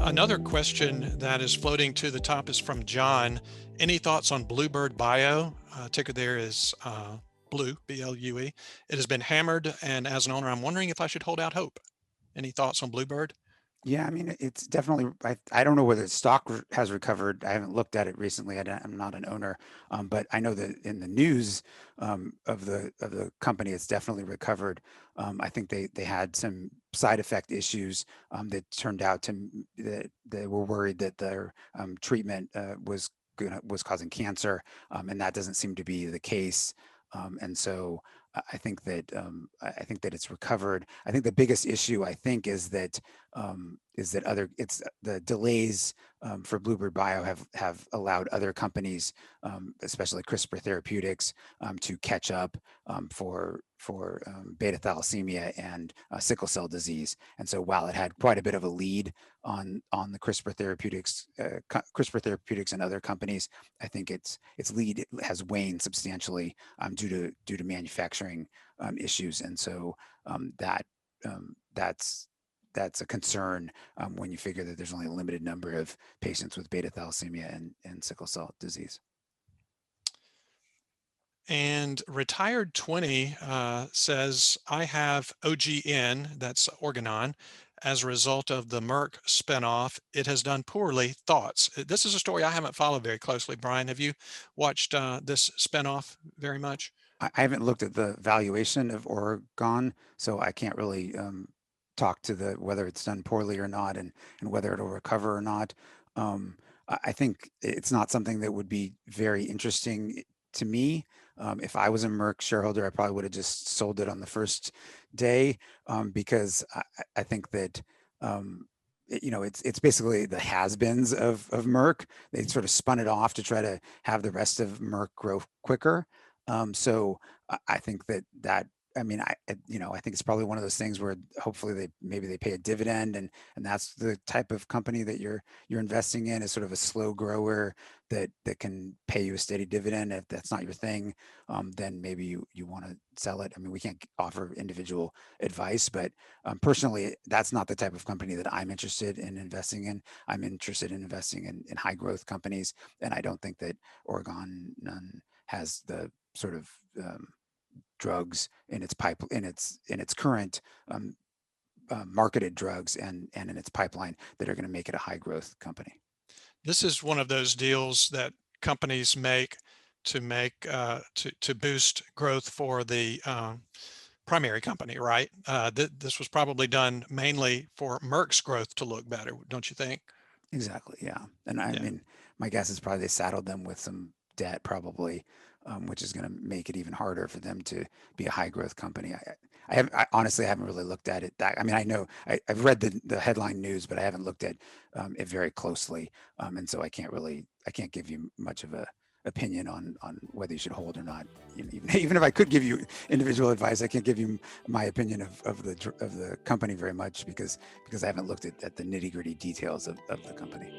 Another question that is floating to the top is from John. Any thoughts on Bluebird Bio? Ticker there is Blue, B-L-U-E. It has been hammered, and as an owner, I'm wondering if I should hold out hope. Any thoughts on Bluebird? Yeah, I mean, it's definitely, I don't know whether the stock has recovered. I haven't looked at it recently. I'm not an owner, but I know that in the news of the company, it's definitely recovered. I think they had some side effect issues that turned out that they were worried that their treatment was causing cancer, and that doesn't seem to be the case. And so I think that it's recovered. I think the biggest issue is that it's the delays for Bluebird Bio have allowed other companies, especially CRISPR Therapeutics, to catch up for beta thalassemia and sickle cell disease. And so while it had quite a bit of a lead on the CRISPR Therapeutics and other companies, I think its lead has waned substantially due to manufacturing issues. And so that that's a concern when you figure that there's only a limited number of patients with beta thalassemia and sickle cell disease. And Retired 20 says, I have OGN, that's Organon, as a result of the Merck spinoff. It has done poorly. Thoughts? This is a story I haven't followed very closely. Brian, have you watched this spinoff very much? I haven't looked at the valuation of Oregon, so I can't really talk to the whether it's done poorly or not, and whether it'll recover or not. I think it's not something that would be very interesting to me. If I was a Merck shareholder, I probably would have just sold it on the first day, because I think that it's basically the has-beens of Merck. They sort of spun it off to try to have the rest of Merck grow quicker. So I think that I mean, I think it's probably one of those things where hopefully maybe they pay a dividend, and that's the type of company that you're investing in, is sort of a slow grower that can pay you a steady dividend. If that's not your thing, then maybe you want to sell it. I mean, we can't offer individual advice, but personally, that's not the type of company that I'm interested in investing in. I'm interested in investing in high growth companies, and I don't think that Oregon has the sort of drugs in its current marketed drugs and in its pipeline that are going to make it a high growth company. This is one of those deals that companies make to boost growth for the primary company, right? This was probably done mainly for Merck's growth to look better, don't you think? Exactly. Yeah. And I Yeah. mean, my guess is probably they saddled them with some debt, probably, which is going to make it even harder for them to be a high growth company. I honestly haven't really looked at it. I mean, I know I've read the headline news, but I haven't looked at it very closely, and so I can't give you much of a opinion on whether you should hold or not. Even if I could give you individual advice, I can't give you my opinion of the company very much because I haven't looked at the nitty gritty details of the company.